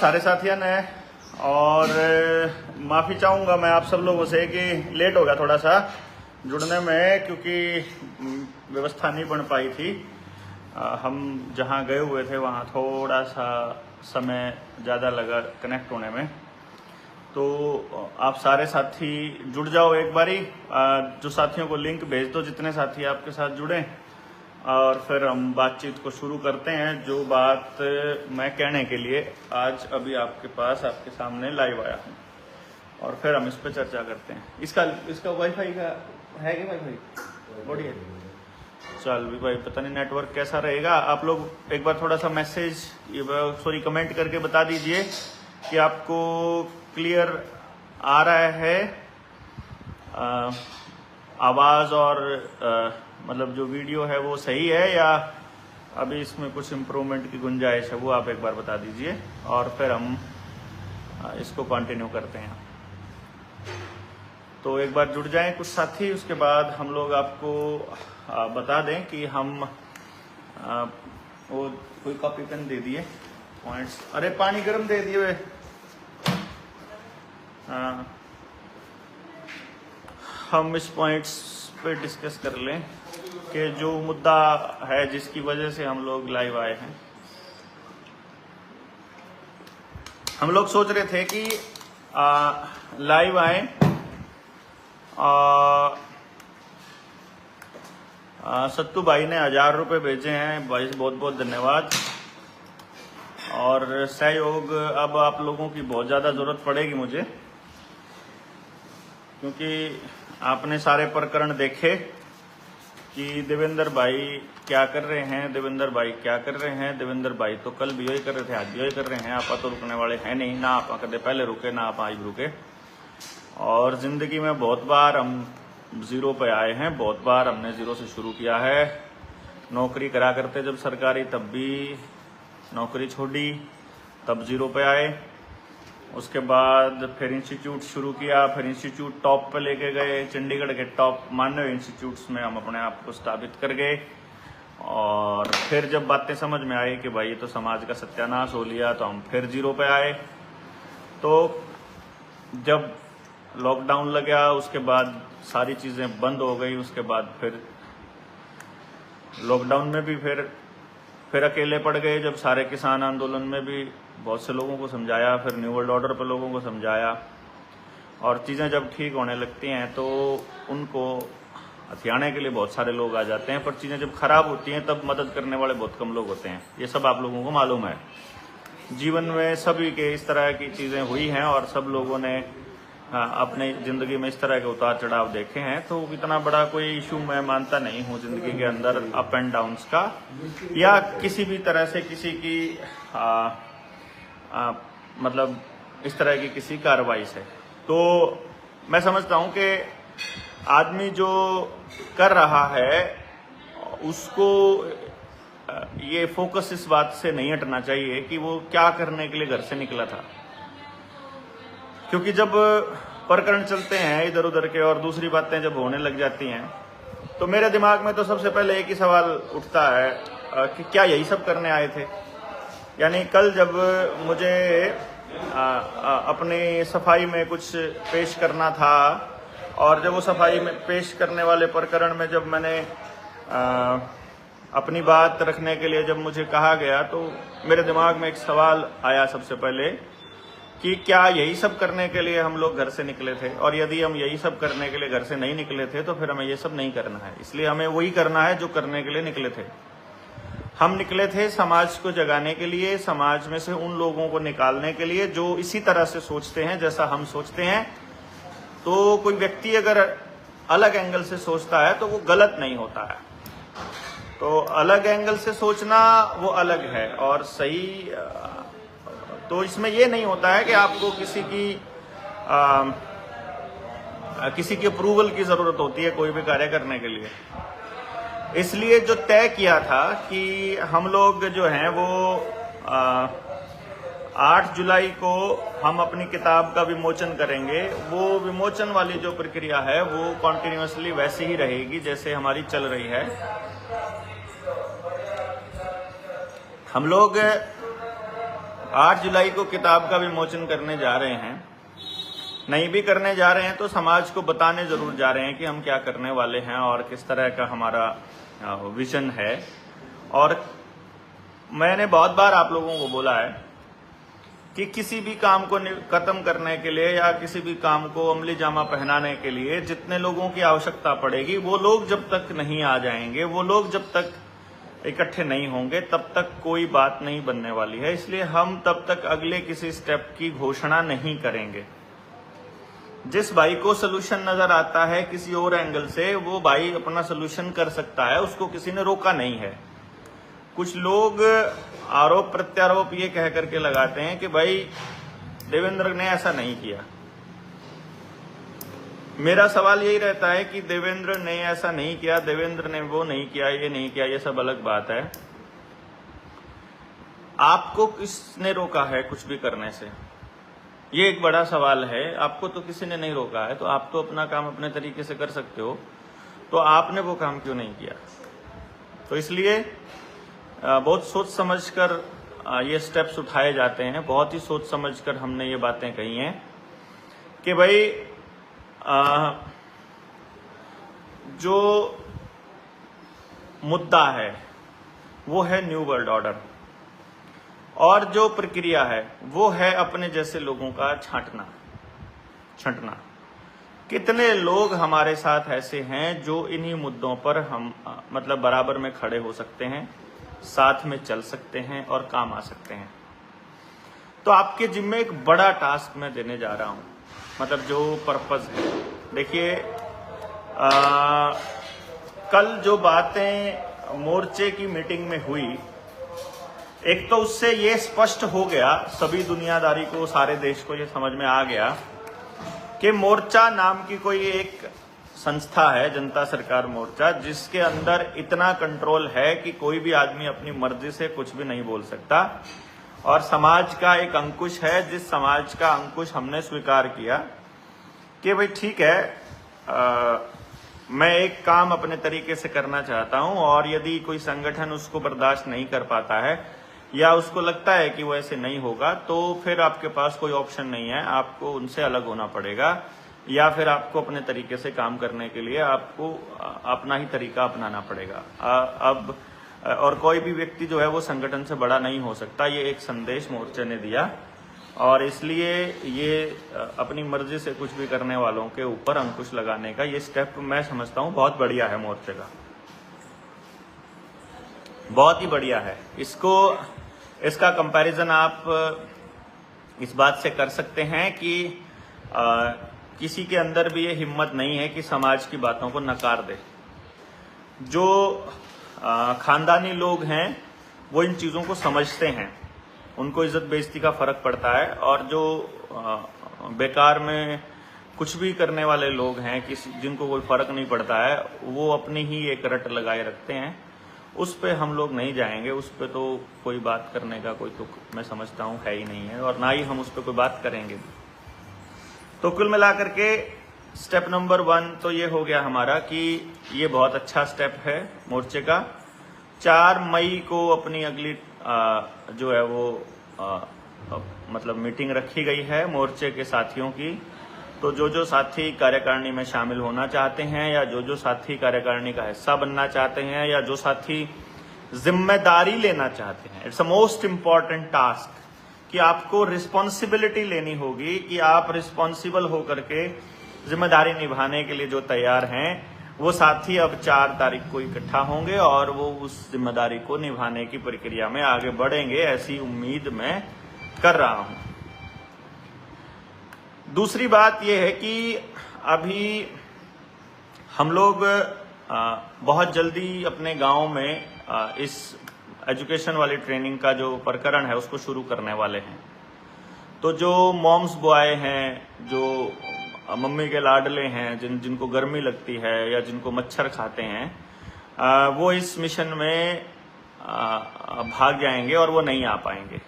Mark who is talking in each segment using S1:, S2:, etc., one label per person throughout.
S1: सारे साथियों ने, और माफ़ी चाहूँगा मैं आप सब लोगों से कि लेट हो गया थोड़ा सा जुड़ने में, क्योंकि व्यवस्था नहीं बन पाई थी। हम जहाँ गए हुए थे वहाँ थोड़ा सा समय ज़्यादा लगा कनेक्ट होने में। तो आप सारे साथी जुड़ जाओ एक बारी, जो साथियों को लिंक भेज दो जितने साथी आपके साथ जुड़े, और फिर हम बातचीत को शुरू करते हैं। जो बात मैं कहने के लिए आज अभी आपके पास आपके सामने लाइव आया हूँ, और फिर हम इस पर चर्चा करते हैं। इसका वाईफाई का है कि वाईफाई बढ़िया? चल भी भाई, पता नहीं नेटवर्क कैसा रहेगा। आप लोग एक बार थोड़ा सा मैसेज कमेंट करके बता दीजिए कि आपको क्लियर आ रहा है आवाज़, और मतलब जो वीडियो है वो सही है, या अभी इसमें कुछ इम्प्रूवमेंट की गुंजाइश है, वो आप एक बार बता दीजिए, और फिर हम इसको कंटिन्यू करते हैं। तो एक बार जुड़ जाएं कुछ साथी, उसके बाद हम लोग आपको बता दें कि हम वो कोई कॉपी पेन दे दिए पॉइंट्स, अरे पानी गर्म दे दिए वे। हम इस पॉइंट्स पे डिस्कस कर लें कि जो मुद्दा है जिसकी वजह से हम लोग लाइव आए हैं। हम लोग सोच रहे थे कि लाइव आए, सत्तू भाई ने 1000 रुपये भेजे हैं, भाई बहुत बहुत धन्यवाद। और सहयोग अब आप लोगों की बहुत ज़्यादा ज़रूरत पड़ेगी मुझे, क्योंकि आपने सारे प्रकरण देखे कि देवेंद्र भाई क्या कर रहे हैं, देवेंद्र भाई क्या कर रहे हैं। देवेंद्र भाई तो कल भी यही कर रहे थे, आज भी यही कर रहे हैं। आप तो रुकने वाले हैं नहीं, ना आप कदे पहले रुके ना आप आज रुके। और ज़िंदगी में बहुत बार हम ज़ीरो पे आए हैं, बहुत बार हमने ज़ीरो से शुरू किया है। नौकरी करा करते जब सरकारी, तब भी नौकरी छोड़ी, तब ज़ीरो पे आए। उसके बाद फिर इंस्टीट्यूट शुरू किया, फिर इंस्टीट्यूट टॉप पे लेके गए, चंडीगढ़ के टॉप मान्य इंस्टीट्यूट्स में हम अपने आप को स्थापित कर गए। और फिर जब बातें समझ में आई कि भाई तो समाज का सत्यानाश हो लिया, तो हम फिर ज़ीरो पे आए। तो जब लॉकडाउन लग गया, उसके बाद सारी चीज़ें बंद हो गई। उसके बाद फिर लॉकडाउन में भी फिर अकेले पड़ गए। जब सारे किसान आंदोलन में भी बहुत से लोगों को समझाया, फिर न्यू वर्ल्ड ऑर्डर पर लोगों को समझाया, और चीज़ें जब ठीक होने लगती हैं तो उनको हथियाने के लिए बहुत सारे लोग आ जाते हैं, पर चीज़ें जब खराब होती हैं तब मदद करने वाले बहुत कम लोग होते हैं। ये सब आप लोगों को मालूम है। जीवन में सभी के इस तरह की चीज़ें हुई हैं, और सब लोगों ने अपने ज़िंदगी में इस तरह के उतार चढ़ाव देखे हैं। तो इतना बड़ा कोई इशू मैं मानता नहीं हूँ ज़िंदगी के अंदर अप एंड डाउन्स का, या किसी भी तरह से किसी की मतलब इस तरह की किसी कार्रवाई से। तो मैं समझता हूँ कि आदमी जो कर रहा है उसको ये फोकस इस बात से नहीं हटना चाहिए कि वो क्या करने के लिए घर से निकला था। क्योंकि जब प्रकरण चलते हैं इधर उधर के और दूसरी बातें जब होने लग जाती हैं, तो मेरे दिमाग में तो सबसे पहले एक ही सवाल उठता है कि क्या यही सब करने आए थे। यानी कल जब मुझे अपनी सफाई में कुछ पेश करना था, और जब वो सफाई में पेश करने वाले प्रकरण में जब मैंने अपनी बात रखने के लिए जब मुझे कहा गया, तो मेरे दिमाग में एक सवाल आया सबसे पहले कि क्या यही सब करने के लिए हम लोग घर से निकले थे। और यदि हम यही सब करने के लिए घर से नहीं निकले थे तो फिर हमें ये सब नहीं करना है। इसलिए हमें वही करना है जो करने के लिए निकले थे। हम निकले थे समाज को जगाने के लिए, समाज में से उन लोगों को निकालने के लिए जो इसी तरह से सोचते हैं जैसा हम सोचते हैं। तो कोई व्यक्ति अगर अलग एंगल से सोचता है तो वो गलत नहीं होता है। तो अलग एंगल से सोचना वो अलग है, और सही तो इसमें ये नहीं होता है कि आपको किसी की अप्रूवल की जरूरत होती है कोई भी कार्य करने के लिए। इसलिए जो तय किया था कि हम लोग जो हैं वो 8 जुलाई को हम अपनी किताब का विमोचन करेंगे। वो विमोचन वाली जो प्रक्रिया है वो कॉन्टिन्यूसली वैसे ही रहेगी जैसे हमारी चल रही है। हम लोग 8 जुलाई को किताब का विमोचन करने जा रहे हैं, नहीं भी करने जा रहे हैं तो समाज को बताने जरूर जा रहे हैं कि हम क्या करने वाले हैं और किस तरह का हमारा विजन है। और मैंने बहुत बार आप लोगों को बोला है कि किसी भी काम को खत्म करने के लिए या किसी भी काम को अमली जामा पहनाने के लिए जितने लोगों की आवश्यकता पड़ेगी, वो लोग जब तक नहीं आ जाएंगे, वो लोग जब तक इकट्ठे नहीं होंगे, तब तक कोई बात नहीं बनने वाली है। इसलिए हम तब तक अगले किसी स्टेप की घोषणा नहीं करेंगे। जिस भाई को सलूशन नजर आता है किसी और एंगल से, वो भाई अपना सलूशन कर सकता है, उसको किसी ने रोका नहीं है। कुछ लोग आरोप प्रत्यारोप ये कह करके लगाते हैं कि भाई देवेंद्र ने ऐसा नहीं किया। मेरा सवाल यही रहता है कि देवेंद्र ने ऐसा नहीं किया, देवेंद्र ने वो नहीं किया, ये नहीं किया, ये सब अलग बात है। आपको किसने रोका है कुछ भी करने से? ये एक बड़ा सवाल है। आपको तो किसी ने नहीं रोका है, तो आप तो अपना काम अपने तरीके से कर सकते हो, तो आपने वो काम क्यों नहीं किया? तो इसलिए बहुत सोच समझकर ये स्टेप्स उठाए जाते हैं। बहुत ही सोच समझकर हमने ये बातें कही हैं कि भाई जो मुद्दा है वो है न्यू वर्ल्ड ऑर्डर, और जो प्रक्रिया है वो है अपने जैसे लोगों का छंटना। कितने लोग हमारे साथ ऐसे हैं जो इन्हीं मुद्दों पर हम मतलब बराबर में खड़े हो सकते हैं, साथ में चल सकते हैं और काम आ सकते हैं। तो आपके जिम्मे एक बड़ा टास्क मैं देने जा रहा हूं, मतलब जो पर्पस है। देखिए कल जो बातें मोर्चे की मीटिंग में हुई, एक तो उससे ये स्पष्ट हो गया, सभी दुनियादारी को, सारे देश को ये समझ में आ गया कि मोर्चा नाम की कोई एक संस्था है, जनता सरकार मोर्चा, जिसके अंदर इतना कंट्रोल है कि कोई भी आदमी अपनी मर्जी से कुछ भी नहीं बोल सकता। और समाज का एक अंकुश है, जिस समाज का अंकुश हमने स्वीकार किया कि भाई ठीक है, मैं एक काम अपने तरीके से करना चाहता हूं, और यदि कोई संगठन उसको बर्दाश्त नहीं कर पाता है या उसको लगता है कि वो ऐसे नहीं होगा, तो फिर आपके पास कोई ऑप्शन नहीं है, आपको उनसे अलग होना पड़ेगा, या फिर आपको अपने तरीके से काम करने के लिए आपको अपना ही तरीका अपनाना पड़ेगा। अब और कोई भी व्यक्ति जो है वो संगठन से बड़ा नहीं हो सकता। ये एक संदेश मोर्चे ने दिया, और इसलिए ये अपनी मर्जी से कुछ भी करने वालों के ऊपर अंकुश लगाने का ये स्टेप मैं समझता हूं बहुत बढ़िया है मोर्चे का, बहुत ही बढ़िया है। इसका कंपैरिजन आप इस बात से कर सकते हैं कि किसी के अंदर भी ये हिम्मत नहीं है कि समाज की बातों को नकार दे। जो खानदानी लोग हैं वो इन चीजों को समझते हैं, उनको इज्जत बेइज्जती का फर्क पड़ता है, और जो बेकार में कुछ भी करने वाले लोग हैं, जिनको कोई फर्क नहीं पड़ता है, वो अपनी ही एक रट लगाए रखते हैं। उस पे हम लोग नहीं जाएंगे, उस पे तो कोई बात करने का कोई तो मैं समझता हूँ है ही नहीं है, और ना ही हम उस पे कोई बात करेंगे। तो कुल मिलाकर के स्टेप नंबर 1 तो ये हो गया हमारा कि ये बहुत अच्छा स्टेप है मोर्चे का। 4 मई को अपनी अगली जो है वो मतलब मीटिंग रखी गई है मोर्चे के साथियों की। तो जो साथी कार्यकारिणी में शामिल होना चाहते हैं, या जो साथी कार्यकारिणी का हिस्सा बनना चाहते हैं, या जो साथी जिम्मेदारी लेना चाहते हैं, it's a most important task कि आपको रिस्पॉन्सिबिलिटी लेनी होगी, कि आप रिस्पॉन्सिबल होकर के जिम्मेदारी निभाने के लिए जो तैयार हैं, वो साथी अब 4 तारीख को इकट्ठा होंगे और वो उस जिम्मेदारी को निभाने की प्रक्रिया में आगे बढ़ेंगे, ऐसी उम्मीद मैं कर रहा हूं। दूसरी बात यह है कि अभी हम लोग बहुत जल्दी अपने गांव में इस एजुकेशन वाली ट्रेनिंग का जो प्रकरण है उसको शुरू करने वाले हैं। तो जो मॉम्स बॉय हैं, जो मम्मी के लाडले हैं, जिनको गर्मी लगती है या जिनको मच्छर खाते हैं, वो इस मिशन में भाग जाएंगे और वो नहीं आ पाएंगे।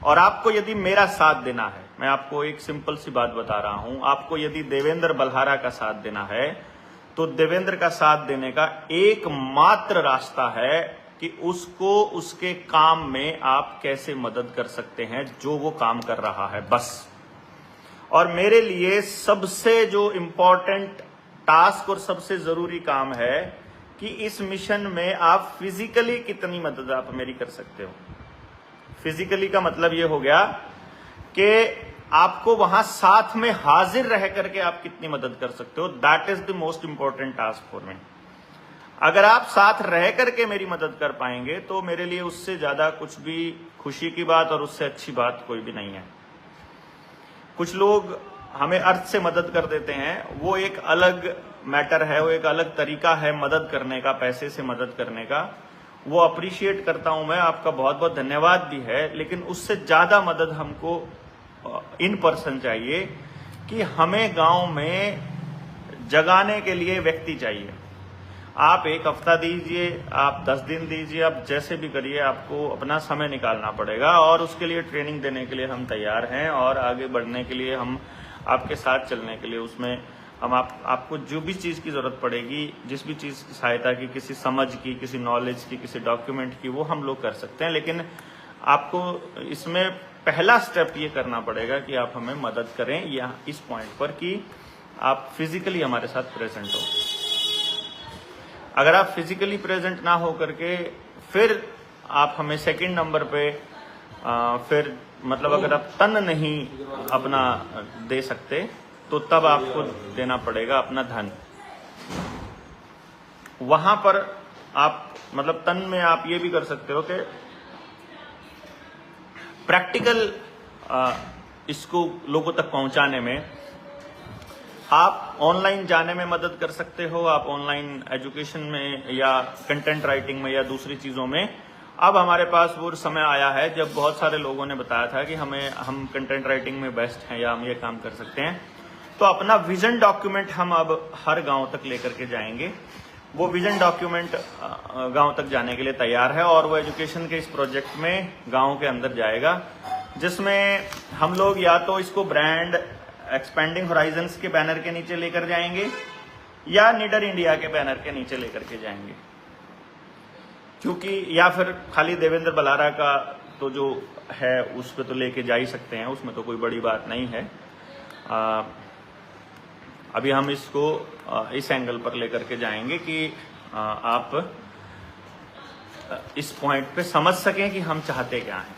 S1: और आपको यदि मेरा साथ देना है, मैं आपको एक सिंपल सी बात बता रहा हूं, आपको यदि देवेंद्र बल्हारा का साथ देना है, तो देवेंद्र का साथ देने का एकमात्र रास्ता है कि उसको उसके काम में आप कैसे मदद कर सकते हैं जो वो काम कर रहा है, बस। और मेरे लिए सबसे जो इम्पोर्टेंट टास्क और सबसे जरूरी काम है कि इस मिशन में आप फिजिकली कितनी मदद आप मेरी कर सकते हो। फिजिकली का मतलब ये हो गया कि आपको वहां साथ में हाजिर रह करके आप कितनी मदद कर सकते हो। That is the most important task for me. अगर आप साथ रह करके मेरी मदद कर पाएंगे तो मेरे लिए उससे ज्यादा कुछ भी खुशी की बात और उससे अच्छी बात कोई भी नहीं है। कुछ लोग हमें अर्थ से मदद कर देते हैं, वो एक अलग मैटर है, वो एक अलग तरीका है मदद करने का, पैसे से मदद करने का। वो अप्रिशिएट करता हूं मैं, आपका बहुत बहुत धन्यवाद भी है। लेकिन उससे ज्यादा मदद हमको इन पर्सन चाहिए कि हमें गांव में जगाने के लिए व्यक्ति चाहिए। आप 1 हफ्ता दीजिए, आप 10 दिन दीजिए, आप जैसे भी करिए, आपको अपना समय निकालना पड़ेगा और उसके लिए ट्रेनिंग देने के लिए हम तैयार हैं और आगे बढ़ने के लिए हम आपके साथ चलने के लिए उसमें हम आपको जो भी चीज़ की ज़रूरत पड़ेगी, जिस भी चीज़ की सहायता की, किसी समझ की, किसी नॉलेज की, किसी डॉक्यूमेंट की, वो हम लोग कर सकते हैं। लेकिन आपको इसमें पहला स्टेप ये करना पड़ेगा कि आप हमें मदद करें या इस पॉइंट पर कि आप फिजिकली हमारे साथ प्रेजेंट हो। अगर आप फिजिकली प्रेजेंट ना हो करके फिर आप हमें सेकंड नंबर पे फिर मतलब अगर आप तन नहीं अपना दे सकते तो तब आपको देना पड़ेगा अपना धन। वहां पर आप मतलब तन में आप ये भी कर सकते हो कि प्रैक्टिकल इसको लोगों तक पहुंचाने में आप ऑनलाइन जाने में मदद कर सकते हो, आप ऑनलाइन एजुकेशन में या कंटेंट राइटिंग में या दूसरी चीजों में। अब हमारे पास वो समय आया है जब बहुत सारे लोगों ने बताया था कि हम कंटेंट राइटिंग में बेस्ट हैं या हम ये काम कर सकते हैं। तो अपना विजन डॉक्यूमेंट हम अब हर गांव तक लेकर के जाएंगे। वो विजन डॉक्यूमेंट गांव तक जाने के लिए तैयार है और वो एजुकेशन के इस प्रोजेक्ट में गांव के अंदर जाएगा, जिसमें हम लोग या तो इसको ब्रांड एक्सपेंडिंग होराइजन्स के बैनर के नीचे लेकर जाएंगे या निडर इंडिया के बैनर के नीचे लेकर के जाएंगे। क्योंकि या फिर खाली देवेंद्र बलारा का तो जो है उस पर तो लेके जा ही सकते हैं, उसमें तो कोई बड़ी बात नहीं है। अभी हम इसको इस एंगल पर लेकर के जाएंगे कि आप इस पॉइंट पे समझ सकें कि हम चाहते क्या हैं।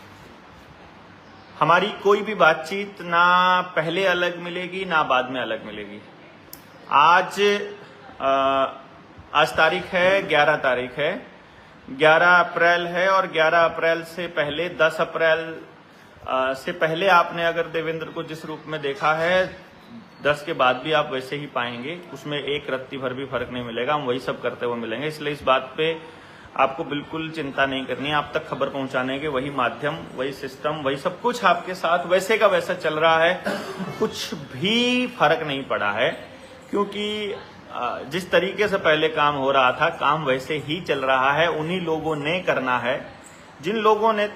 S1: हमारी कोई भी बातचीत ना पहले अलग मिलेगी ना बाद में अलग मिलेगी। आज तारीख है 11 तारीख है, 11 अप्रैल है और 11 अप्रैल से पहले 10 अप्रैल से पहले आपने अगर देवेंद्र को जिस रूप में देखा है 10 के बाद भी आप वैसे ही पाएंगे। उसमें एक रत्ती भर भी फर्क नहीं मिलेगा, हम वही सब करते हुए मिलेंगे। इसलिए इस बात पे आपको बिल्कुल चिंता नहीं करनी है। आप तक खबर पहुंचाने के वही माध्यम, वही सिस्टम, वही सब कुछ आपके साथ वैसे का वैसा चल रहा है। कुछ भी फर्क नहीं पड़ा है, क्योंकि जिस तरीके से पहले काम हो रहा था काम वैसे ही चल रहा है। उन्हीं लोगों ने करना है जिन लोगों ने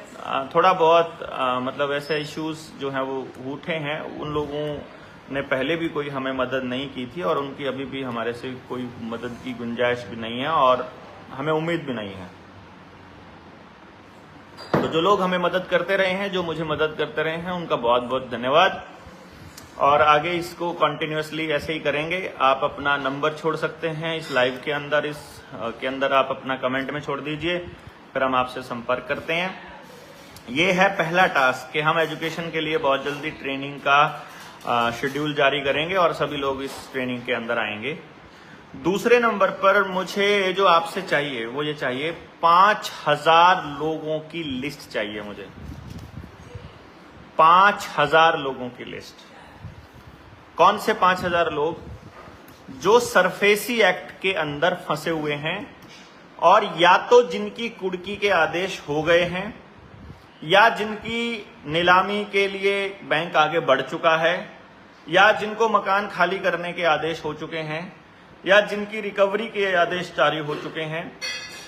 S1: थोड़ा बहुत मतलब ऐसे इश्यूज जो हैं वो उठे हैं। उन लोगों ने पहले भी कोई हमें मदद नहीं की थी और उनकी अभी भी हमारे से कोई मदद की गुंजाइश भी नहीं है और हमें उम्मीद भी नहीं है। तो जो लोग हमें मदद करते रहे हैं, जो मुझे मदद करते रहे हैं, उनका बहुत बहुत धन्यवाद। और आगे इसको कंटिन्यूअसली ऐसे ही करेंगे। आप अपना नंबर छोड़ सकते हैं इस लाइव के अंदर, के अंदर आप अपना कमेंट में छोड़ दीजिए, फिर हम आपसे संपर्क करते हैं। ये है पहला टास्क कि हम एजुकेशन के लिए बहुत जल्दी ट्रेनिंग का शेड्यूल जारी करेंगे और सभी लोग इस ट्रेनिंग के अंदर आएंगे। दूसरे नंबर पर मुझे जो आपसे चाहिए वो ये चाहिए 5000 लोगों की लिस्ट चाहिए मुझे। 5000 लोगों की लिस्ट। कौन से 5000 लोग? जो सरफेसी एक्ट के अंदर फंसे हुए हैं और या तो जिनकी कुर्की के आदेश हो गए हैं या जिनकी नीलामी के लिए बैंक आगे बढ़ चुका है या जिनको मकान खाली करने के आदेश हो चुके हैं या जिनकी रिकवरी के आदेश जारी हो चुके हैं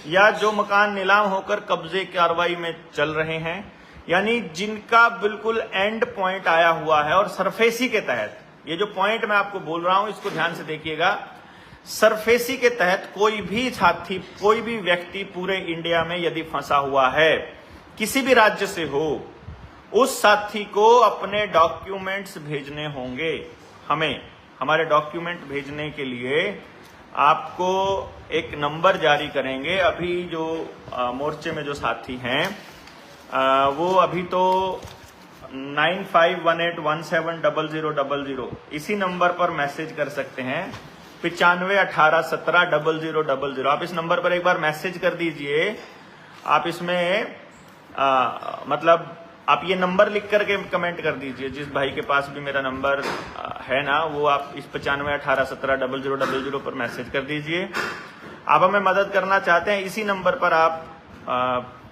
S1: या जो मकान नीलाम होकर कब्जे कार्रवाई में चल रहे हैं, यानी जिनका बिल्कुल एंड पॉइंट आया हुआ है। और सरफेसी के तहत ये जो पॉइंट मैं आपको बोल रहा हूं इसको ध्यान से देखिएगा। सरफेसी के तहत कोई भी साथी, कोई भी व्यक्ति पूरे इंडिया में यदि फंसा हुआ है, किसी भी राज्य से हो, उस साथी को अपने डॉक्यूमेंट्स भेजने होंगे। हमारे डॉक्यूमेंट भेजने के लिए आपको एक नंबर जारी करेंगे। अभी जो मोर्चे में जो साथी हैं वो अभी तो 9518170000 इसी नंबर पर मैसेज कर सकते हैं। 9518170000 आप इस नंबर पर एक बार मैसेज कर दीजिए। आप इसमें मतलब आप ये नंबर लिख करके कमेंट कर दीजिए। जिस भाई के पास भी मेरा नंबर है ना, वो आप इस 9518170000 पर मैसेज कर दीजिए। आप हमें मदद करना चाहते हैं, इसी नंबर पर आप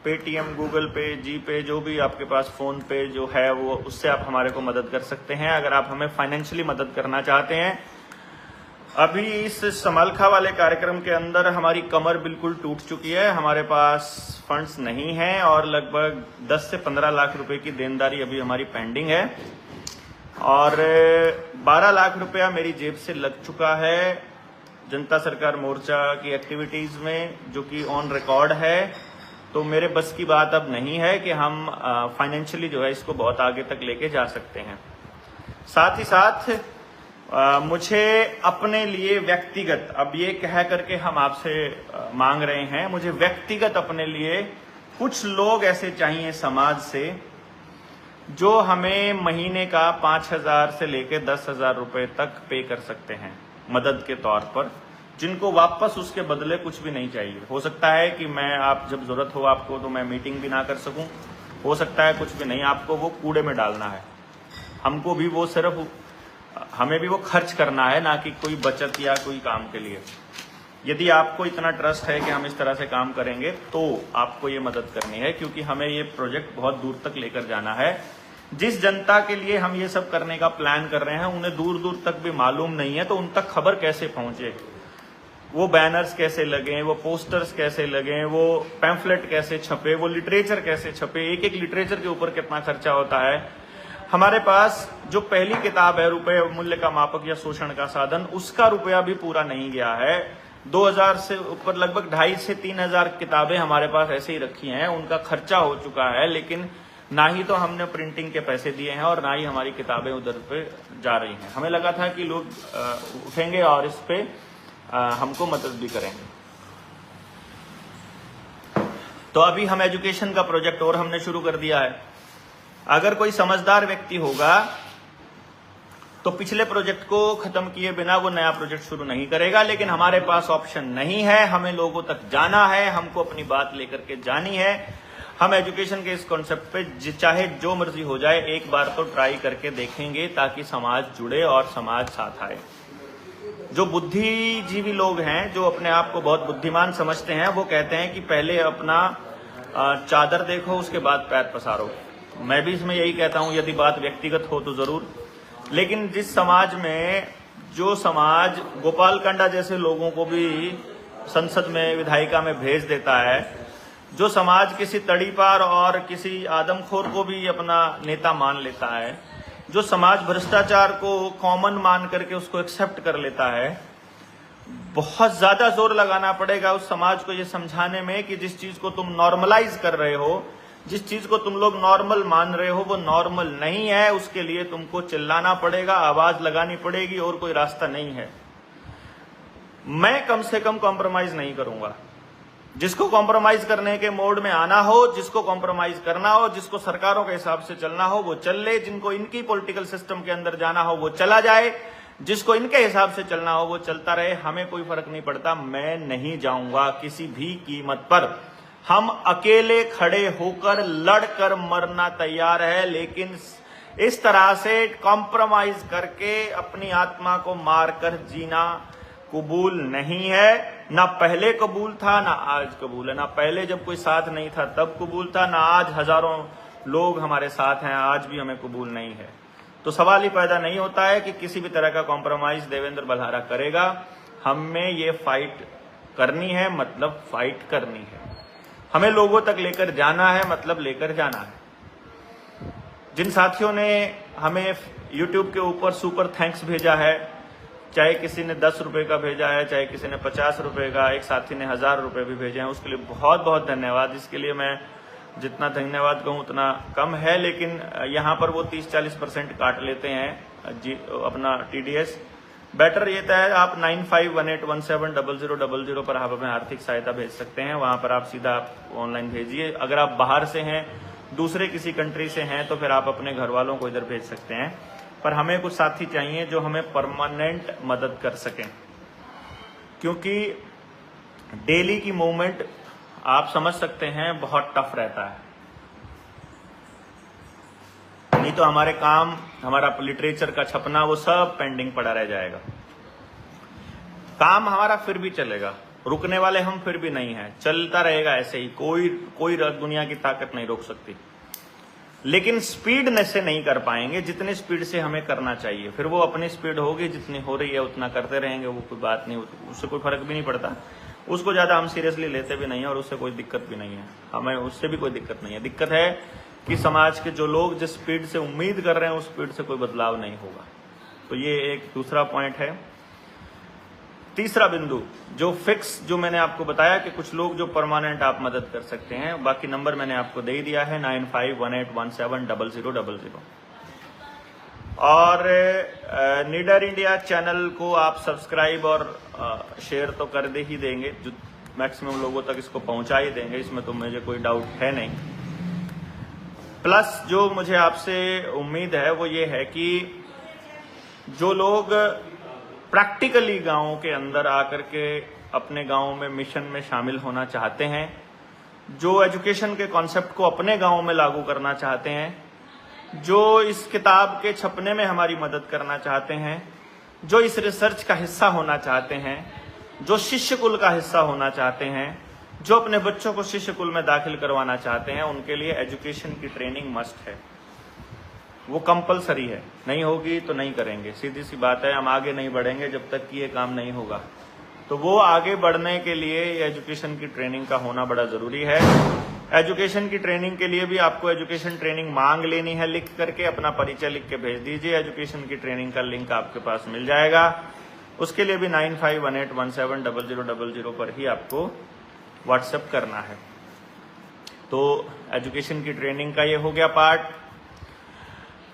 S1: पेटीएम, गूगल पे, जी पे, जो भी आपके पास फोन पे जो है वो, उससे आप हमारे को मदद कर सकते हैं। अगर आप हमें फाइनेंशियली मदद करना चाहते हैं, अभी इस समालखा वाले कार्यक्रम के अंदर हमारी कमर बिल्कुल टूट चुकी है, हमारे पास फंड्स नहीं है और लगभग 10 से 15 लाख रुपए की देनदारी अभी हमारी पेंडिंग है और 12 लाख रुपया मेरी जेब से लग चुका है जनता सरकार मोर्चा की एक्टिविटीज में, जो कि ऑन रिकॉर्ड है। तो मेरे बस की बात अब नहीं है कि हम फाइनेंशियली जो है इसको बहुत आगे तक लेके जा सकते हैं। साथ ही साथ मुझे अपने लिए व्यक्तिगत, अब ये कह करके हम आपसे मांग रहे हैं, मुझे व्यक्तिगत अपने लिए कुछ लोग ऐसे चाहिए समाज से जो हमें महीने का 5,000 से लेकर 10,000 रुपए तक पे कर सकते हैं मदद के तौर पर, जिनको वापस उसके बदले कुछ भी नहीं चाहिए। हो सकता है कि मैं, आप जब जरूरत हो आपको, तो मैं मीटिंग भी ना कर सकूं, हो सकता है कुछ भी नहीं, आपको वो कूड़े में डालना है, हमको भी वो सिर्फ, हमें भी वो खर्च करना है, ना कि कोई बचत या कोई काम के लिए। यदि आपको इतना ट्रस्ट है कि हम इस तरह से काम करेंगे तो आपको ये मदद करनी है, क्योंकि हमें ये प्रोजेक्ट बहुत दूर तक लेकर जाना है। जिस जनता के लिए हम ये सब करने का प्लान कर रहे हैं उन्हें दूर दूर तक भी मालूम नहीं है, तो उन तक खबर कैसे पहुंचे, वो बैनर्स कैसे लगे, वो पोस्टर्स कैसे लगे, वो पैम्फलेट कैसे छपे, वो लिटरेचर कैसे छपे, एक एक लिटरेचर के ऊपर कितना खर्चा होता है। हमारे पास जो पहली किताब है रुपए मूल्य का मापक या शोषण का साधन, उसका रुपया भी पूरा नहीं गया है। 2000 से ऊपर लगभग 2,500 से 3,000 किताबें हमारे पास ऐसे ही रखी हैं, उनका खर्चा हो चुका है, लेकिन ना ही तो हमने प्रिंटिंग के पैसे दिए हैं और ना ही हमारी किताबें उधर पे जा रही हैं। हमें लगा था कि लोग उठेंगे और इस पे हमको मदद भी करेंगे। तो अभी हम एजुकेशन का प्रोजेक्ट और हमने शुरू कर दिया है। अगर कोई समझदार व्यक्ति होगा तो पिछले प्रोजेक्ट को खत्म किए बिना वो नया प्रोजेक्ट शुरू नहीं करेगा, लेकिन हमारे पास ऑप्शन नहीं है, हमें लोगों तक जाना है, हमको अपनी बात लेकर के जानी है। हम एजुकेशन के इस कॉन्सेप्ट पे चाहे जो मर्जी हो जाए, एक बार तो ट्राई करके देखेंगे, ताकि समाज जुड़े और समाज साथ आए। जो बुद्धिजीवी लोग हैं, जो अपने आप को बहुत बुद्धिमान समझते हैं, वो कहते हैं कि पहले अपना चादर देखो, उसके बाद पैर पसारो। मैं भी इसमें यही कहता हूं, यदि बात व्यक्तिगत हो तो जरूर, लेकिन जिस समाज में, जो समाज गोपालकांडा जैसे लोगों को भी संसद में, विधायिका में भेज देता है, जो समाज किसी तड़ीपार और किसी आदमखोर को भी अपना नेता मान लेता है, जो समाज भ्रष्टाचार को कॉमन मान करके उसको एक्सेप्ट कर लेता है, बहुत ज्यादा जोर लगाना पड़ेगा उस समाज को ये समझाने में कि जिस चीज को तुम नॉर्मलाइज कर रहे हो, जिस चीज को तुम लोग नॉर्मल मान रहे हो, वो नॉर्मल नहीं है। उसके लिए तुमको चिल्लाना पड़ेगा, आवाज लगानी पड़ेगी, और कोई रास्ता नहीं है। मैं कम से कम कॉम्प्रोमाइज नहीं करूंगा। जिसको कॉम्प्रोमाइज करने के मोड में आना हो, जिसको कॉम्प्रोमाइज करना हो, जिसको सरकारों के हिसाब से चलना हो, वो चल ले, जिनको इनकी पॉलिटिकल सिस्टम के अंदर जाना हो वो चला जाए, जिसको इनके हिसाब से चलना हो वो चलता रहे, हमें कोई फर्क नहीं पड़ता। मैं नहीं जाऊंगा किसी भी कीमत पर। हम अकेले खड़े होकर लड़कर मरना तैयार है, लेकिन इस तरह से कॉम्प्रोमाइज करके अपनी आत्मा को मारकर जीना कबूल नहीं है। ना पहले कबूल था, ना आज कबूल है। ना पहले जब कोई साथ नहीं था तब कबूल था, ना आज हजारों लोग हमारे साथ हैं आज भी हमें कबूल नहीं है। तो सवाल ही पैदा नहीं होता है कि किसी भी तरह का कॉम्प्रोमाइज देवेंद्र बल्हारा करेगा। हमें ये फाइट करनी है, मतलब फाइट करनी है। हमें लोगों तक लेकर जाना है, मतलब लेकर जाना है। जिन साथियों ने हमें YouTube के ऊपर सुपर थैंक्स भेजा है, चाहे किसी ने 10 रुपए का भेजा है, चाहे किसी ने 50 रुपए का, एक साथी ने 1000 रुपए भी भेजे हैं, उसके लिए बहुत बहुत धन्यवाद। इसके लिए मैं जितना धन्यवाद कहूँ उतना कम है, लेकिन यहाँ पर वो 30-40% काट लेते हैं जी अपना TDS। बेटर ये है आप 9518170000 पर आप हमें आर्थिक सहायता भेज सकते हैं। वहां पर आप सीधा ऑनलाइन भेजिए। अगर आप बाहर से हैं, दूसरे किसी कंट्री से हैं, तो फिर आप अपने घर वालों को इधर भेज सकते हैं। पर हमें कुछ साथी चाहिए जो हमें परमानेंट मदद कर सकें, क्योंकि डेली की मूवमेंट आप समझ सकते हैं बहुत टफ रहता है। नहीं तो हमारे काम, हमारा लिटरेचर का छपना, वो सब पेंडिंग पड़ा रह जाएगा। काम हमारा फिर भी चलेगा, रुकने वाले हम फिर भी नहीं हैं, चलता रहेगा ऐसे ही। कोई दुनिया की ताकत नहीं रोक सकती, लेकिन स्पीड से नहीं कर पाएंगे जितने स्पीड से हमें करना चाहिए। फिर वो अपनी स्पीड होगी, जितनी हो रही है उतना करते रहेंगे, वो कोई बात नहीं, उससे कोई फर्क भी नहीं पड़ता। उसको ज्यादा हम सीरियसली लेते भी नहीं है और उससे कोई दिक्कत भी नहीं है, हमें उससे भी कोई दिक्कत नहीं है। दिक्कत है कि समाज के जो लोग जिस स्पीड से उम्मीद कर रहे हैं उस स्पीड से कोई बदलाव नहीं होगा। तो ये एक दूसरा पॉइंट है। तीसरा बिंदु जो फिक्स, जो मैंने आपको बताया कि कुछ लोग जो परमानेंट आप मदद कर सकते हैं, बाकी नंबर मैंने आपको दे दिया है 9518170000। और नीडर इंडिया चैनल को आप सब्सक्राइब और शेयर तो कर दे ही देंगे, जो मैक्सिमम लोगों तक इसको पहुंचा ही देंगे, इसमें तो मुझे कोई डाउट है नहीं। प्लस जो मुझे आपसे उम्मीद है वो ये है कि जो लोग प्रैक्टिकली गांवों के अंदर आकर के अपने गांव में मिशन में शामिल होना चाहते हैं, जो एजुकेशन के कॉन्सेप्ट को अपने गांव में लागू करना चाहते हैं, जो इस किताब के छपने में हमारी मदद करना चाहते हैं, जो इस रिसर्च का हिस्सा होना चाहते हैं, जो शिष्य कुल का हिस्सा होना चाहते हैं, जो अपने बच्चों को शिष्य कुल में दाखिल करवाना चाहते हैं, उनके लिए एजुकेशन की ट्रेनिंग मस्ट है। वो कंपलसरी है, नहीं होगी तो नहीं करेंगे, सीधी सी बात है। हम आगे नहीं बढ़ेंगे जब तक कि ये काम नहीं होगा। तो वो आगे बढ़ने के लिए एजुकेशन की ट्रेनिंग का होना बड़ा जरूरी है। एजुकेशन की ट्रेनिंग के लिए भी आपको एजुकेशन ट्रेनिंग मांग लेनी है, लिख करके अपना परिचय लिख के भेज दीजिए। एजुकेशन की ट्रेनिंग का लिंक आपके पास मिल जाएगा। उसके लिए भी 9518170000 पर ही आपको व्हाट्सएप करना है। तो एजुकेशन की ट्रेनिंग का ये हो गया पार्ट।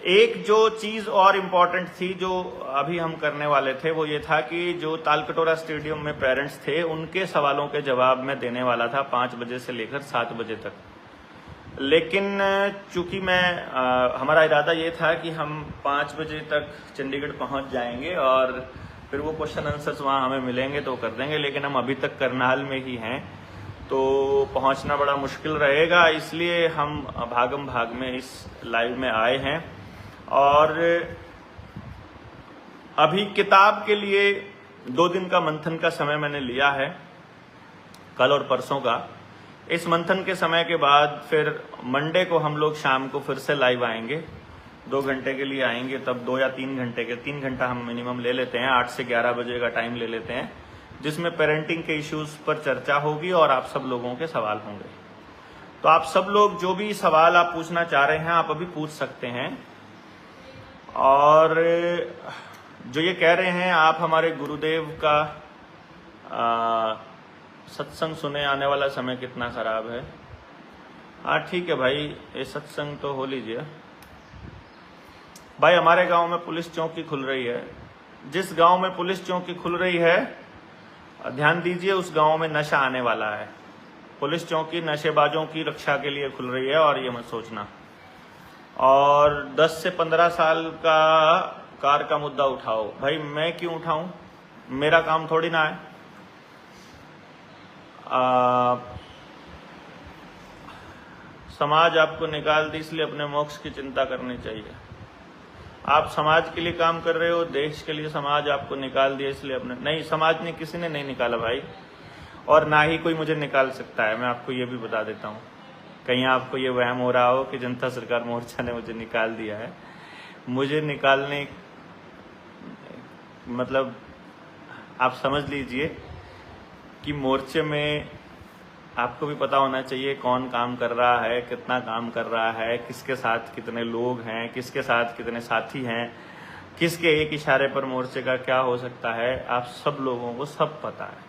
S1: एक जो चीज और इम्पोर्टेंट थी जो अभी हम करने वाले थे, वो ये था कि जो तालकटोरा स्टेडियम में पेरेंट्स थे, उनके सवालों के जवाब मैं देने वाला था 5 बजे से लेकर 7 बजे तक। लेकिन चूंकि हमारा इरादा ये था कि हम 5 बजे तक चंडीगढ़ पहुंच जाएंगे और फिर वो क्वेश्चन आंसर्स वहां हमें मिलेंगे तो कर देंगे, लेकिन हम अभी तक करनाल में ही हैं तो पहुंचना बड़ा मुश्किल रहेगा। इसलिए हम भागम भाग में इस लाइव में आए हैं। और अभी किताब के लिए 2 दिन का मंथन का समय मैंने लिया है, कल और परसों का। इस मंथन के समय के बाद फिर मंडे को हम लोग शाम को फिर से लाइव आएंगे, 2 घंटे के लिए आएंगे। तब 2 या 3 घंटे के, 3 घंटा हम मिनिमम ले लेते हैं, 8 से 11 बजे का टाइम ले लेते हैं, जिसमें पेरेंटिंग के इश्यूज पर चर्चा होगी और आप सब लोगों के सवाल होंगे। तो आप सब लोग जो भी सवाल आप पूछना चाह रहे हैं आप अभी पूछ सकते हैं। और जो ये कह रहे हैं आप हमारे गुरुदेव का सत्संग सुने, आने वाला समय कितना खराब है। हाँ ठीक है भाई, ये सत्संग तो हो लीजिए भाई। हमारे गांव में पुलिस चौकी खुल रही है। जिस गांव में पुलिस चौकी खुल रही है ध्यान दीजिए, उस गांव में नशा आने वाला है। पुलिस चौकी नशेबाजों की रक्षा के लिए खुल रही है, और ये मत सोचना। और 10 से 15 साल का कार का मुद्दा उठाओ भाई, मैं क्यों उठाऊं, मेरा काम थोड़ी ना है। समाज आपको निकाल दी, इसलिए अपने मोक्ष की चिंता करनी चाहिए। आप समाज के लिए काम कर रहे हो, देश के लिए समाज आपको निकाल दिया, इसलिए अपने नहीं, समाज ने किसी ने नहीं निकाला भाई, और ना ही कोई मुझे निकाल सकता है। मैं आपको ये भी बता देता हूँ, कहीं आपको ये वहम हो रहा हो कि जनता सरकार मोर्चा ने मुझे निकाल दिया है। मुझे निकालने मतलब आप समझ लीजिए कि मोर्चे में आपको भी पता होना चाहिए कौन काम कर रहा है, कितना काम कर रहा है, किसके साथ कितने लोग हैं, किसके साथ कितने साथी हैं। किसके एक इशारे पर मोर्चे का क्या हो सकता है, आप सब लोगों को सब पता है।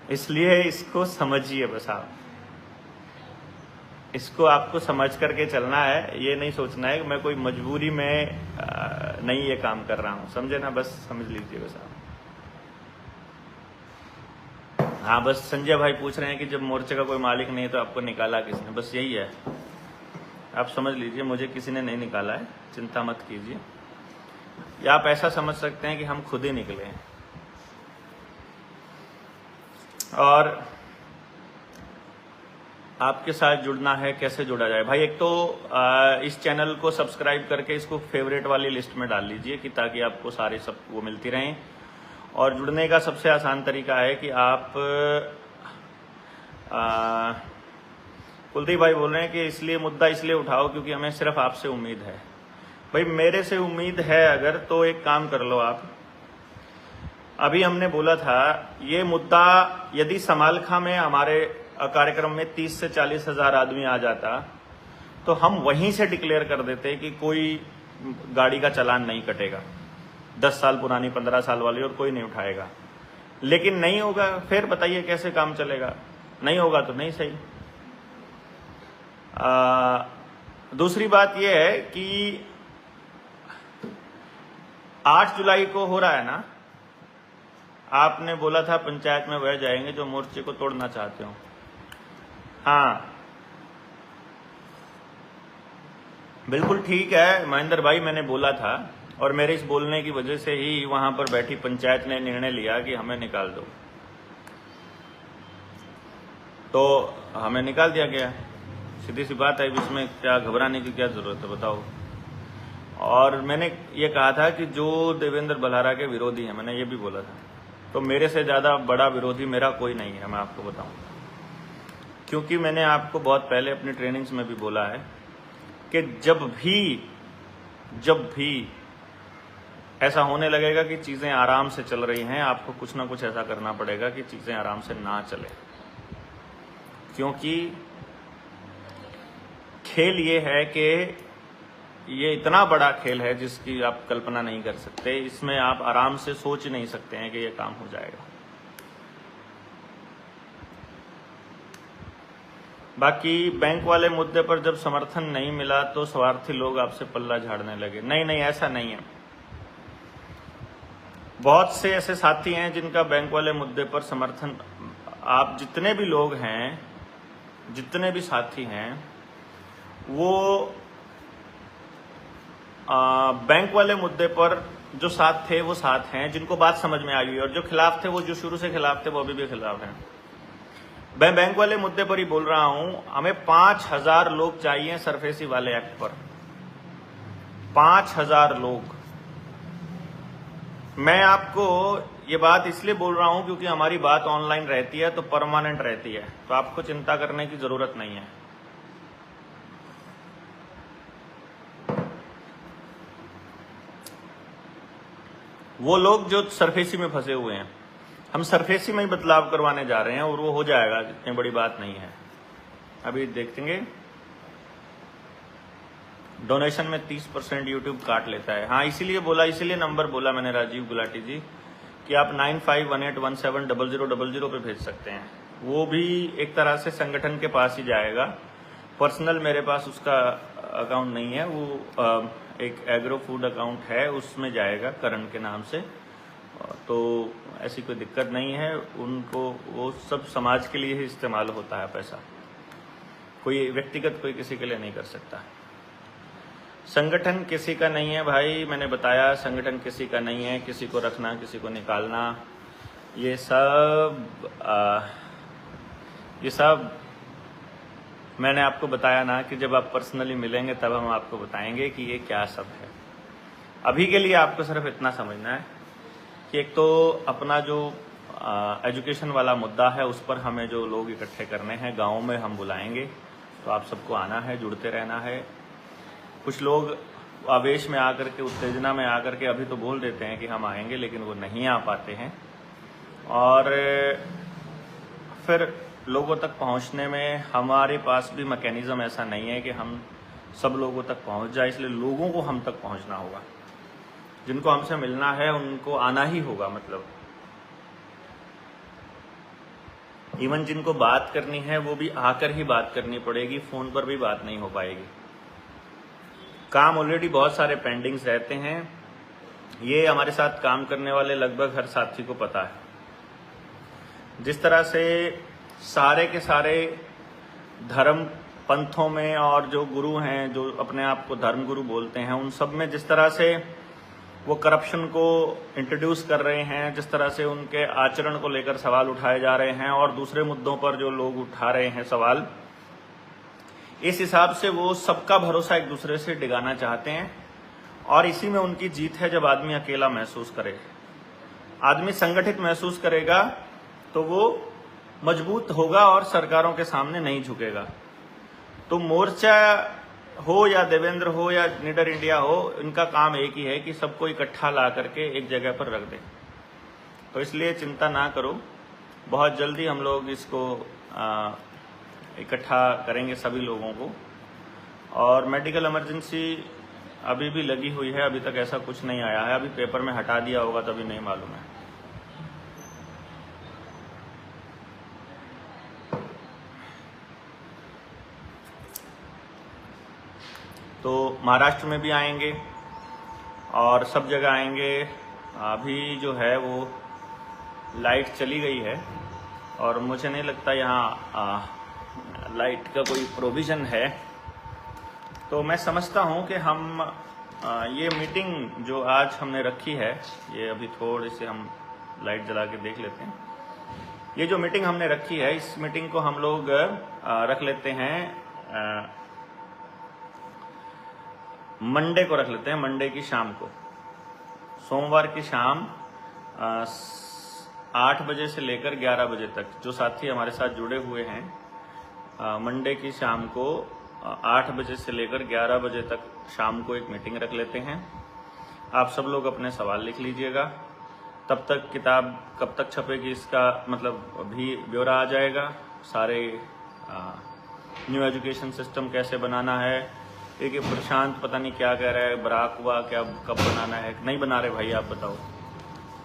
S1: इसलिए इसको समझिए बस आप, इसको आपको समझ करके चलना है। ये नहीं सोचना है कि मैं कोई मजबूरी में नहीं ये काम कर रहा हूं, समझे ना, बस समझ लीजिए बस आप। हाँ, बस संजय भाई पूछ रहे हैं कि जब मोर्चे का कोई मालिक नहीं है तो आपको निकाला किसने, बस यही है। आप समझ लीजिए मुझे किसी ने नहीं निकाला है, चिंता मत कीजिए। या आप ऐसा समझ सकते हैं कि हम खुद ही निकले हैं। और आपके साथ जुड़ना है, कैसे जुड़ा जाए भाई? एक तो इस चैनल को सब्सक्राइब करके इसको फेवरेट वाली लिस्ट में डाल लीजिए कि ताकि आपको सारे सब वो मिलती रहें। और जुड़ने का सबसे आसान तरीका है कि आप कुलदीप भाई बोल रहे हैं कि इसलिए मुद्दा इसलिए उठाओ क्योंकि हमें सिर्फ आपसे उम्मीद है। भाई मेरे से उम्मीद है अगर, तो एक काम कर लो आप। अभी हमने बोला था ये मुद्दा यदि समालखा में हमारे कार्यक्रम में 30 से 40 हजार आदमी आ जाता तो हम वहीं से डिक्लेयर कर देते कि कोई गाड़ी का चालान नहीं कटेगा, 10 साल पुरानी 15 साल वाली, और कोई नहीं उठाएगा। लेकिन नहीं होगा, फिर बताइए कैसे काम चलेगा? नहीं होगा तो नहीं सही। दूसरी बात यह है कि 8 जुलाई को हो रहा है ना, आपने बोला था पंचायत में वह जाएंगे जो मोर्चे को तोड़ना चाहते हो। हाँ बिल्कुल ठीक है महेंद्र भाई, मैंने बोला था और मेरे इस बोलने की वजह से ही वहां पर बैठी पंचायत ने निर्णय लिया कि हमें निकाल दो, तो हमें निकाल दिया गया। सीधी सी बात है, इसमें क्या घबराने की क्या जरूरत है बताओ। और मैंने ये कहा था कि जो देवेंद्र बल्हारा के विरोधी हैं, मैंने ये भी बोला था, तो मेरे से ज्यादा बड़ा विरोधी मेरा कोई नहीं है, मैं आपको बताऊं। क्योंकि मैंने आपको बहुत पहले अपनी ट्रेनिंग्स में भी बोला है कि जब भी ऐसा होने लगेगा कि चीजें आराम से चल रही हैं, आपको कुछ ना कुछ ऐसा करना पड़ेगा कि चीजें आराम से ना चले। क्योंकि खेल ये है कि ये इतना बड़ा खेल है जिसकी आप कल्पना नहीं कर सकते। इसमें आप आराम से सोच नहीं सकते हैं कि ये काम हो जाएगा। बाकी बैंक वाले मुद्दे पर जब समर्थन नहीं मिला तो स्वार्थी लोग आपसे पल्ला झाड़ने लगे। नहीं नहीं, ऐसा नहीं है। बहुत से ऐसे साथी हैं जिनका बैंक वाले मुद्दे पर समर्थन, आप जितने भी लोग हैं, जितने भी साथी हैं, वो बैंक वाले मुद्दे पर जो साथ थे वो साथ हैं, जिनको बात समझ में आ गई, और जो खिलाफ थे वो जो शुरू से खिलाफ थे वो अभी भी खिलाफ हैं। मैं बैंक वाले मुद्दे पर ही बोल रहा हूं। हमें 5000 लोग चाहिए सरफेसी वाले एक्ट पर, 5000 लोग। मैं आपको ये बात इसलिए बोल रहा हूं क्योंकि हमारी बात ऑनलाइन रहती है तो परमानेंट रहती है, तो आपको चिंता करने की जरूरत नहीं है। वो लोग जो सरफेसी में फंसे हुए हैं, हम सरफेसी में ही बदलाव करवाने जा रहे हैं और वो हो जाएगा, इतनी बड़ी बात नहीं है। अभी देखेंगे डोनेशन में 30% यूट्यूब काट लेता है। हाँ इसीलिए बोला, इसीलिए नंबर बोला मैंने राजीव गुलाटी जी कि आप 9518170000 पे भेज सकते हैं। वो भी एक तरह से संगठन के पास ही जाएगा, पर्सनल मेरे पास उसका अकाउंट नहीं है। वो एक एग्रो फूड अकाउंट है, उसमें जाएगा करण के नाम से। तो ऐसी कोई दिक्कत नहीं है उनको, वो सब समाज के लिए ही इस्तेमाल होता है पैसा, कोई व्यक्तिगत कोई किसी के लिए नहीं कर सकता। संगठन किसी का नहीं है भाई, मैंने बताया संगठन किसी का नहीं है। किसी को रखना, किसी को निकालना, ये सब मैंने आपको बताया ना कि जब आप पर्सनली मिलेंगे तब हम आपको बताएंगे कि ये क्या सब है। अभी के लिए आपको सिर्फ इतना समझना है कि एक तो अपना जो एजुकेशन वाला मुद्दा है उस पर हमें जो लोग इकट्ठे करने हैं, गाँव में हम बुलाएंगे, तो आप सबको आना है, जुड़ते रहना है। कुछ लोग आवेश में आकर के, उत्तेजना में आकर के अभी तो बोल देते हैं कि हम आएंगे, लेकिन वो नहीं आ पाते हैं। और फिर लोगों तक पहुंचने में हमारे पास भी मैकेनिज्म ऐसा नहीं है कि हम सब लोगों तक पहुंच जाए, इसलिए लोगों को हम तक पहुंचना होगा।
S2: जिनको हमसे मिलना है उनको आना ही होगा। मतलब इवन जिनको बात करनी है वो भी आकर ही बात करनी पड़ेगी, फोन पर भी बात नहीं हो पाएगी। काम ऑलरेडी बहुत सारे पेंडिंग्स रहते हैं, ये हमारे साथ काम करने वाले लगभग हर साथी को पता है। जिस तरह से सारे के सारे धर्म पंथों में और जो गुरु हैं, जो अपने आप को धर्म गुरु बोलते हैं, उन सब में जिस तरह से वो करप्शन को इंट्रोड्यूस कर रहे हैं, जिस तरह से उनके आचरण को लेकर सवाल उठाए जा रहे हैं और दूसरे मुद्दों पर जो लोग उठा रहे हैं सवाल, इस हिसाब से वो सबका भरोसा एक दूसरे से डिगाना चाहते हैं। और इसी में उनकी जीत है। जब आदमी अकेला महसूस करे, आदमी संगठित महसूस करेगा तो वो मजबूत होगा और सरकारों के सामने नहीं झुकेगा। तो मोर्चा हो या देवेंद्र हो या निडर इंडिया हो, इनका काम एक ही है कि सबको इकट्ठा ला करके एक जगह पर रख दें। तो इसलिए चिंता ना करो, बहुत जल्दी हम लोग इसको इकट्ठा करेंगे सभी लोगों को। और मेडिकल इमरजेंसी अभी भी लगी हुई है, अभी तक ऐसा कुछ नहीं आया है। अभी पेपर में हटा दिया होगा तभी नहीं मालूम है। तो महाराष्ट्र में भी आएंगे और सब जगह आएंगे। अभी जो है वो लाइट चली गई है और मुझे नहीं लगता यहाँ लाइट का कोई प्रोविज़न है। तो मैं समझता हूँ कि हम ये मीटिंग जो आज हमने रखी है, ये अभी थोड़ी से हम लाइट जला के देख लेते हैं। ये जो मीटिंग हमने रखी है, इस मीटिंग को हम लोग रख लेते हैं मंडे को रख लेते हैं, मंडे की शाम को। सोमवार की शाम 8 बजे से लेकर 11 बजे तक जो साथी हमारे साथ जुड़े हुए हैं, मंडे की शाम को 8 बजे से लेकर 11 बजे तक शाम को एक मीटिंग रख लेते हैं। आप सब लोग अपने सवाल लिख लीजिएगा। तब तक किताब कब तक छपेगी इसका मतलब अभी ब्यौरा आ जाएगा। सारे न्यू एजुकेशन सिस्टम कैसे बनाना है, एक प्रशांत पता नहीं क्या कह रहा है, बराक हुआ क्या कब बनाना है, नहीं बना रहे भाई आप बताओ।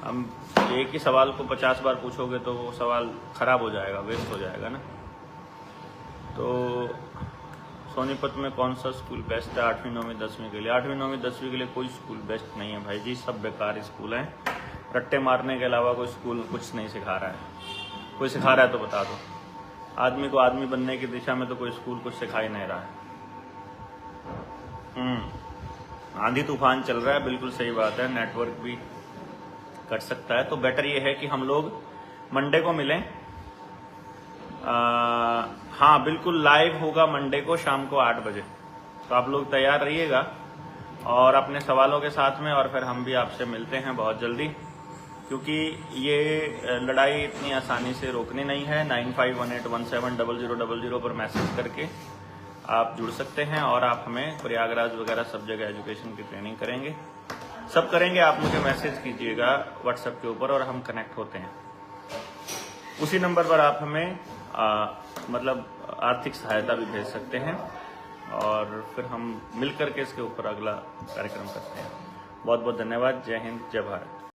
S2: हम एक ही सवाल को 50 बार पूछोगे तो वो सवाल खराब हो जाएगा, वेस्ट हो जाएगा ना। तो सोनीपत में कौन सा स्कूल बेस्ट है 8वीं 9वीं 10वीं के लिए? 8वीं 9वीं 10वीं के लिए कोई स्कूल बेस्ट नहीं है भाई जी, सब बेकार स्कूल हैं। रट्टे मारने के अलावा कोई स्कूल कुछ नहीं सिखा रहा है। कोई सिखा रहा है तो बता दो। आदमी को आदमी बनने की दिशा में तो कोई स्कूल कुछ सिखा ही नहीं रहा है। आंधी तूफान चल रहा है, बिल्कुल सही बात है, नेटवर्क भी कट सकता है। तो बेटर ये है कि हम लोग मंडे को मिलें। हाँ बिल्कुल लाइव होगा मंडे को शाम को 8 बजे। तो आप लोग तैयार रहिएगा और अपने सवालों के साथ में, और फिर हम भी आपसे मिलते हैं बहुत जल्दी, क्योंकि ये लड़ाई इतनी आसानी से रोकनी नहीं है। 9518170000 पर मैसेज करके आप जुड़ सकते हैं और आप हमें प्रयागराज वगैरह सब जगह एजुकेशन की ट्रेनिंग करेंगे, सब करेंगे। आप मुझे मैसेज कीजिएगा व्हाट्सएप के ऊपर और हम कनेक्ट होते हैं। उसी नंबर पर आप हमें मतलब आर्थिक सहायता भी भेज सकते हैं और फिर हम मिल करके इसके ऊपर अगला कार्यक्रम करते हैं। बहुत बहुत धन्यवाद। जय हिंद, जय भारत।